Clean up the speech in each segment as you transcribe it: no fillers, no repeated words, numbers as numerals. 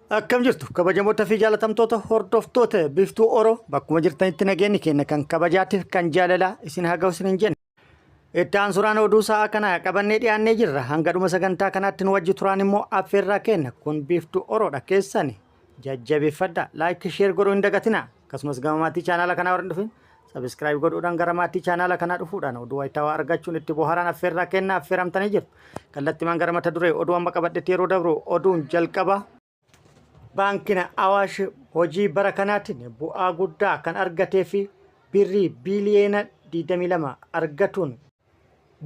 Akkam jirtu kabajamoota fi jaalatamtoota hordoftoota biftuu Oroo bakkuma jirtanitti nageenyi keenya kan kabajaatiif kan jaalalaa isin haa ga'u isin hin jenne. Itti aansuudhaan oduu sa'aa kana qabannee dhiyaannee jirra. Hanga dhuma sagantaa kanaatti nu wajji turaan immoo affeerraa kenna. Kun biftuu Oroodha keessan jajjabeeffadha. Laayik sheer godhuu hin dagatina. Akkasumas gama maatii chaanaala kanaa warra hin dhufin sabiskiraayib godhuudhaan gara maatii chaanaala kanaa dhufuudhaan oduu wayitaawaa argachuun itti bohaaraan affeerraa kenna affeeramtanii jirtu. Kallattimaan gara mata duree oduu amma qabadhetti yeroo dabru oduun jalqaba. Baankina Awaash hojii bara kanaatiin bu'aa guddaa kan argatee fi birrii biiliyeena 22 argatuun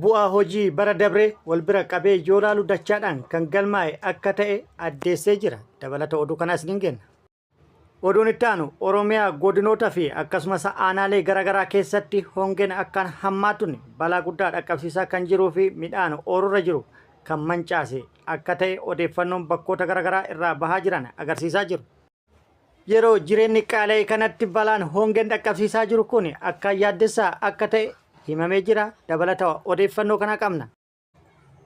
bu'aa hojii bara dabree wal bira qabee yoo ilaalu dachaadhaan kan galmaa'e akka ta'e addeessee jira. Dabalata oduu kanaas ni kenna. Oduun itti aanu Oromiyaa godinoota fi akkasumas aanaalee garaagaraa keessatti hongeen akkaan hammaatuun balaa guddaa dhaqqabsiisaa kan jiruu fi midhaan ooyiruu jiru kan mancaase akka ta'e odeeffannoon bakkoota garaagaraa irraa bahaa jiran agarsiisaa jiru. Yeroo jireenyi qaala'e kanatti balaan hongeen dhaqqabsiisaa jiru kun akka yaaddessaa akka ta'e himamee jira. Dabalata odeeffannoo kana qabna.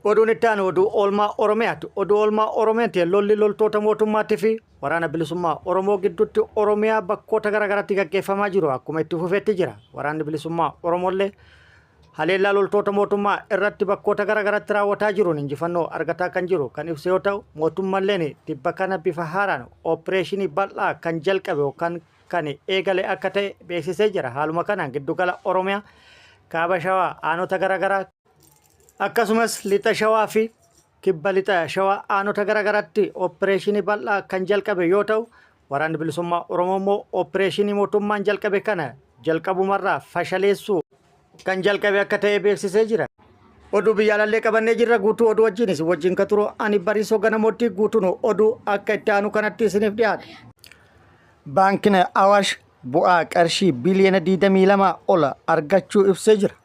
Oduun itti aanu oduu oolmaa Oromiyaati. Oduu oolmaa Oromiyaatti lolli loltoota mootummaatii fi waraana bilisummaa Oromoo gidduutti Oromiyaa bakkoota garaagaraatti gaggeeffamaa jiru akkuma itti fufeetti jira. Waraanni bilisummaa Oromollee haleellaa loltoota mootummaa irratti bakkoota garaagaraatti raawwataa jiruun injifannoo argataa kan jiru kan ibsu yoo ta'u, mootummalleen dhibba kana bifa haaraan oopereeshinii bal'aa kan jalqabe yookaan kan eegale akka ta'e beeksisee jira. Haaluma kanaan giddugala Oromiyaa kaaba shawaa aanota garaagaraa akkasumas lixa shawaa fi kibba lixa shawaa aanota garaagaraatti oopereeshinii bal'aa kan jalqabe yoo ta'u, waraanni bilisummaa Oromoo immoo oopereeshinii mootummaan jalqabe kana jalqabumarraa fashaleessuu kan jalqabe akka ta'e beeksisee jira. Oduu biyyaalallee qabannee jirra. Guutuu oduu wajjinis wajjin ka turu ani Bariisoo Ganamoottii guutuun oduu akka itti aanu kanatti isiniif dhiyaata. Baankiin Awaash bu'aa qarshii biiliyeena 22 ol argachuu ibsee jira.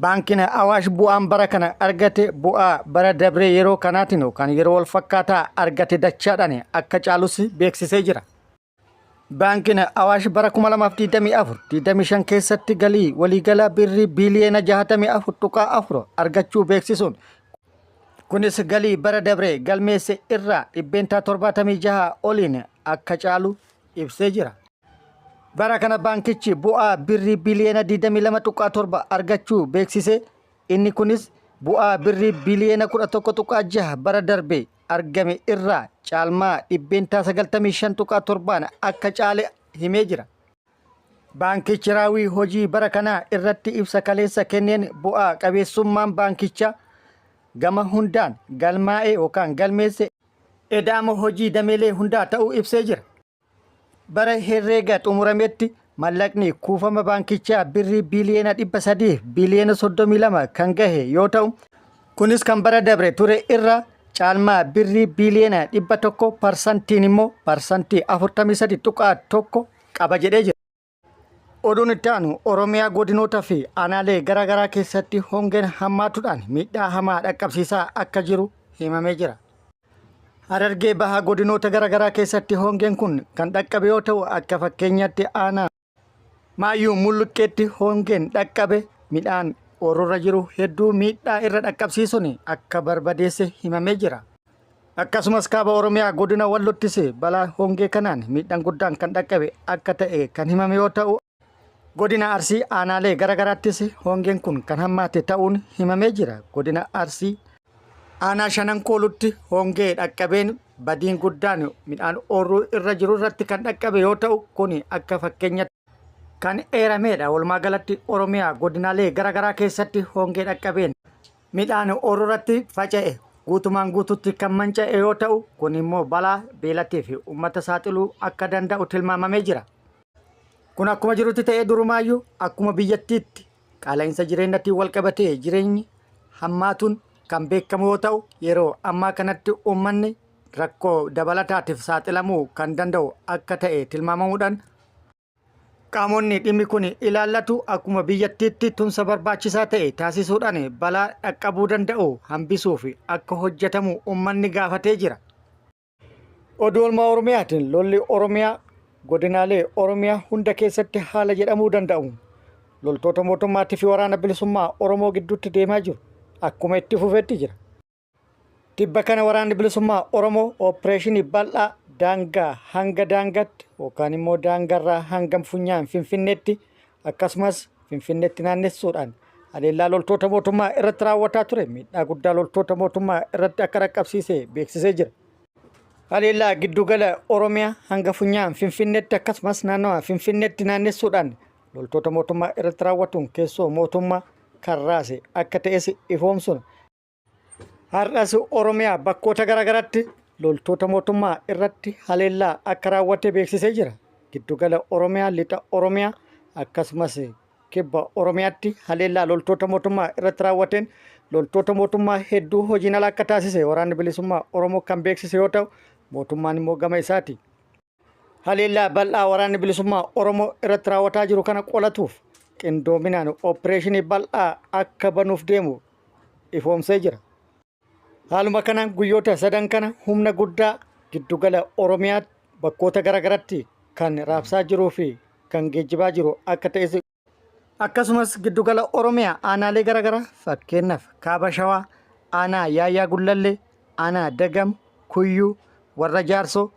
Baankiin Awaash bu'aan bara kana argate bu'aa bara dabree yeroo kanaatiin yookaan yeroo wal fakkaataa argate dachaadhaan akka caalus beeksisee jira. Baankiin Awaash bara 2024-25 keessatti galii waliigalaa birrii biiliyeena 64.4 argachuu beeksisuun kunis galii bara dabree galmeesse irraa 76 oliin akka caalu ibsee jira. Bara kana baankichi bu'aa birrii biiliyeena 22.7 argachuu beeksise. Inni kunis bu'aa birrii biiliyeena 11.6 bara darbee argame irraa caalmaa 95.7 akka caale himee jira. Baankichi raawwii hojii bara kanaa irratti ibsa kaleessa kenneen bu'aa qabeessummaan baankichaa gama hundaan galmaa'ee yookaan galmeesse edaama hojii dameelee hundaa ta'uu ibsee jira. Bara herreega xumurametti mallaqni kuufama baankichaa birrii biiliyeena 300 biiliyeena 32 kan gahe yoo ta'u, kunis kan bara dabre ture irraa caalmaa birrii biiliyeena 100% immoo parsantii 43.1 qaba jedhee jira. Oduun itti aanu Oromiyaa godinoota fi aanaalee garaagaraa keessatti hongeen hammaatuudhaan miidhaa hamaa dhaqqabsiisaa akka jiru himamee jira. Harargee bahaa godinoota garaagaraa keessatti hongeen kun kan dhaqqabe yoo ta'u, akka fakkeenyaatti aanaa Maayyuu Mulluqqeetti hongeen dhaqqabe midhaan ooyiruu jiru hedduu miidhaa irra dhaqqabsiisuun akka barbadeesse himamee jira. Akkasumas kaaba Oromiyaa godina Wallottis balaa hongee kanaan miidhaan guddaan kan dhaqqabe akka ta'e kan himame yoo ta'u, godina Arsii aanaalee garaagaraattis hongeen kun kan hammaate ta'uun himamee jira. Godina Arsii aanaa Shanankoolutti hongee dhaqqabeen badiin guddaan midhaan ooyiruu irra jiru irratti kan dhaqqabe yoo ta'u, kun akka fakkeenyaatti kan eerameedha. Walumaa galatti Oromiyaa godinaalee garaagaraa keessatti hongee dhaqqabeen midhaan ooyiruu irratti faca'e guutumaan guututti kan manca'e yoo ta'u, kun immoo balaa beelattii fi uummata saaxiluu akka danda'u tilmaamamee jira. Kun akkuma jirutti ta'ee durumaayyuu akkuma biyyattiitti qaala'insa jireenyatti wal qabatee jireenyi hammaatuun kan beekamu yoo ta'u, yeroo ammaa kanatti uummanni rakkoo dabalataatiif saaxilamuu kan danda'u akka ta'e tilmaamamuudhaan qaamonni dhimmi kun ilaallatu akkuma biyyattiitti tumsa barbaachisaa ta'e taasisuudhaan balaa dhaqqabuu danda'u hambisuuf akka hojjetamu uummanni gaafatee jira. Oduu oolmaa Oromiyaatiin lolli Oromiyaa godinaalee Oromiyaa hunda keessatti haala jedhamuu danda'u loltoota mootummaatii fi waraana bilisummaa Oromoo gidduutti deemaa jiru akkuma itti fufeetti jira. Tibba kana waraanni bilisummaa Oromoo oopereeshinii bal'aa daangaa hanga daangaatti yookaan immoo daangarraa hanga funyaan Finfinneetti akkasumas Finfinneetti naannessuudhaan haleellaa loltoota mootummaa irratti raawwataa ture miidhaa guddaa loltoota mootummaa irratti akka dhaqqabsiise beeksisee jira. Haleellaa giddugala Oromiyaa hanga funyaan Finfinneetti akkasumas naannawaa Finfinneetti naannessuudhaan loltoota mootummaa irratti raawwatuun keessoo mootummaa kan raase akka ta'es ifoomsuun har'as Oromiyaa bakkoota garaagaraatti loltoota mootummaa irratti haleellaa akka raawwate beeksisee jira. Giddugala Oromiyaa, lixa Oromiyaa akkasumas kibba Oromiyaatti haleellaa loltoota mootummaa irratti raawwateen loltoota mootummaa hedduu hojiin ala akka taasise waraanni bilisummaa Oromoo kan beeksise yoo ta'u, mootummaan immoo gama isaati haleellaa bal'aa waraanni bilisummaa Oromoo irratti raawwataa jiru kana qolatuuf qindoominaan opereeshinii bal'aa akka banuuf deemu ifoomsee jira. Haaluma kanaan guyyoota sadan kana humna guddaa giddugala Oromiyaa bakkoota garaagaraatti kan raabsaa jiruu fi kan geejjibaa jiru akka ta'es akkasumas giddugala Oromiyaa aanaalee garaagaraa fakkeenyaaf Kaaba Shawaa, aanaa Yaayyaa Gullallee, aanaa Dagam, Kuyyuu, warra Jaarsoo,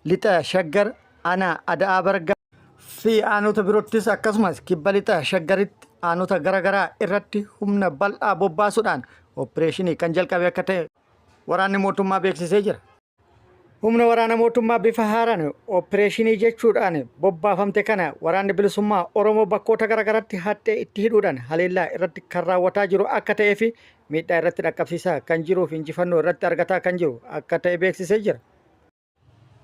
lixa Shaggar, aanaa Ada'aa Bargaa fi aanota biroottis akkasumas kibba lixa Shaggaritti aanota garaagaraa irratti humna bal'aa bobbaasuudhaan opereeshinii kan jalqabe akka ta'e waraanni mootummaa beeksisee jira. Humna waraana mootummaa bifa haaraan opereeshinii jechuudhaan bobbaafamte kana waraanni bilisummaa Oromoo bakkoota garaagaraatti hattee itti hidhuudhaan haleellaa irratti kan raawwataa jiru akka ta'ee fi miidhaa irratti dhaqqabsiisaa kan jiruu fi injifannoo irratti argataa kan jiru akka ta'e beeksisee jira.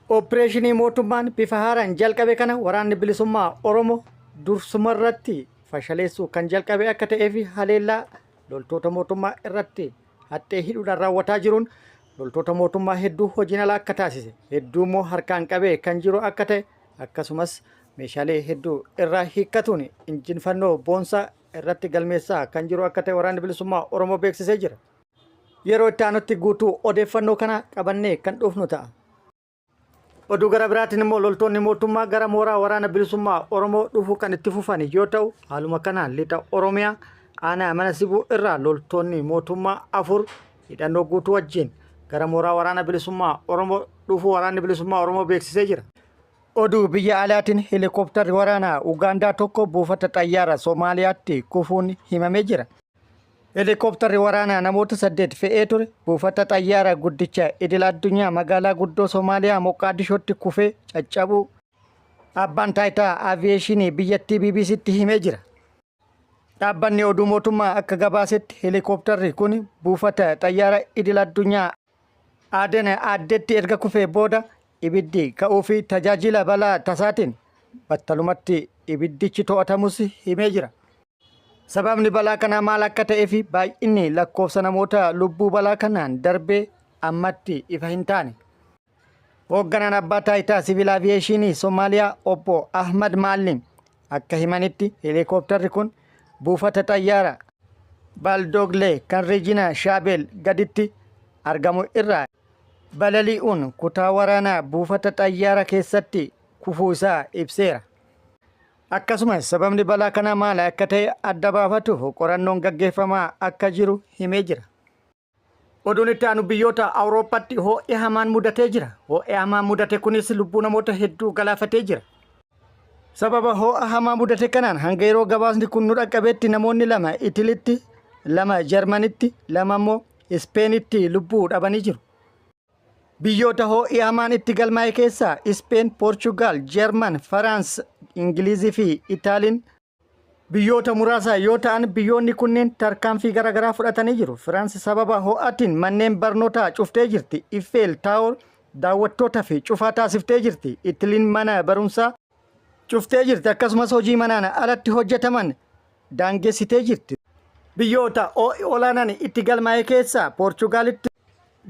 Opereeshinii mootummaan bifa haaraan jalqabe kana waraanni bilisummaa Oromoo dursumarratti fashaleessuu kan jalqabe akka ta'ee fi haleellaa loltoota mootummaa irratti hattee hidhuudhaan raawwataa jiruun loltoota mootummaa hedduu hojiin ala akka taasise hedduu immoo harkaan qabee kan jiru akka ta'e akkasumas meeshaalee hedduu irraa hiikkatuun injifannoo boonsaa irratti galmeessaa kan jiru akka ta'e waraanni bilisummaa Oromoo beeksisee jira. Yeroo itti aanutti guutuu odeeffannoo kana qabannee kan dhufnu ta'a. Oduu gara biraatiin immoo loltoonni mootummaa gara mooraa waraana bilisummaa Oromoo dhufuu kan itti fufan yoo ta'u, haaluma kanaan lixa Oromiyaa aanaa mana sibuu irraa loltoonni mootummaa 4 hidhannoo guutuu wajjin gara mooraa waraana bilisummaa Oromoo dhufuu waraanni bilisummaa Oromoo beeksisee jira. Oduu biyya alaatiin heelikooptarri waraanaa Ugaandaa tokko buufata xayyaara Soomaaliyaatti kufuun himamee jira. Heelikooptarri waraanaa namoota 8 fe'ee ture buufata xayyaara guddicha idil addunyaa magaalaa guddoo Soomaaliyaa Moqaadishootti kufee caccabuu abbaan taayitaa aaviyeeshinii biyyattii BBCtti himee jira. Dhaabbanni oduu mootummaa akka gabaasetti heelikooptarri kun buufata xayyaara idil addunyaa Aden Addetti erga kufee booda ibiddi ka'uu fi tajaajila balaa tasaatiin battalumatti ibiddichi to'atamus himee jira. Sababni balaa kanaa maal akka ta'ee fi baay'inni lakkoofsa namoota lubbuu balaa kanaan darbee ammatti ifa hin taane. Hoogganaan abbaa taayitaa siviil aaviyeeshinii Soomaaliyaa obbo Ahmad Maalim akka himanitti heelikooptarri kun buufata xayyaara Baldoglee kan Reejina Shaabel gaditti argamu irraa balali'uun kutaa waraanaa buufata xayyaara keessatti kufuu isaa ibseera. Akkasumas sababni balaa kanaa maal akka ta'e adda baafatuuf qorannoon gaggeeffamaa akka jiru himee jira. Oduun itti aanu biyyoota Awurooppaatti ho'i hamaan mudatee jira. Ho'i hamaan mudate kunis lubbuu namoota hedduu galaafatee jira. Sababa ho'a hamaa mudate kanaan hanga yeroo gabaasni kun nu dhaqqabeetti namoonni 2 Itilitti, 2 Jarmanitti, 2 immoo Ispeenitti lubbuu dhabanii jiru. Biyyoota ho'i hamaan itti galmaa'e keessaa Ispeen, Poorchugaal, Jarman, Faraans, Ingilizii fi Itaaliin biyyoota muraasa yoo ta'an biyyoonni kunneen tarkaanfii garaagaraa fudhatanii jiru. Firaansi sababa ho'aatiin manneen barnootaa cuftee jirti. Eiffel Tower daawwattoota fi cufaa taasiftee jirti. Italiin mana barumsaa cuftee jirti. Akkasumas hojii manaan alatti hojjetaman daangessitee jirti. Biyyoota ho'i olaanaan itti galmaa'e keessaa Poorchugaalitti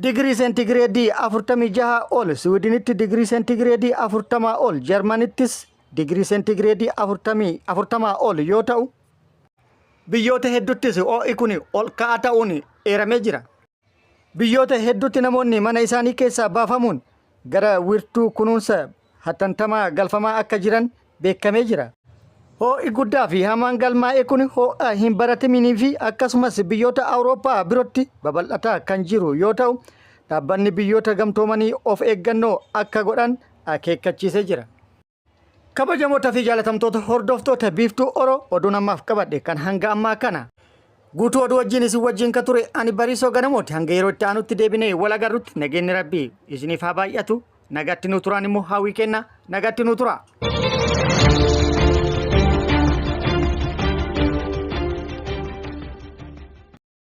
digirii seentigireedii 46 ol, Swiidinitti digirii seentigireedii 40 ol, Jarmanittis digirii seentigireedii 40 ol yoo ta'u, biyyoota hedduttis ho'i kun ol ka'aa ta'uun eeramee jira. Biyyoota hedduutti namoonni mana isaanii keessaa baafamuun gara wiirtuu kunuunsa hatattamaa galfamaa akka jiran beekamee jira. Ho'i guddaa fi hamaan galmaa'e kun ho'a hin barataminii fi akkasumas biyyoota Awurooppaa birootti babal'ataa kan jiru yoo ta'u, dhaabbanni biyyoota gamtoomanii of eeggannoo akka godhan akeekkachiisee jira. Kabajamoota fi jaalatamtoota hordoftoota biiftuu Oroo oduu namaaf qabadhe kan hanga ammaa kana. Guutuu oduu wajjin isin wajjin ka ture ani Bariisoo Ganamooti. Hanga yeroo itti aanutti deebinee wal agarrutti nageenyi Rabbii isiniif haa baay'atu. Nagaatti nu turaan immoo hawwii kenna. Nagaatti nu tura.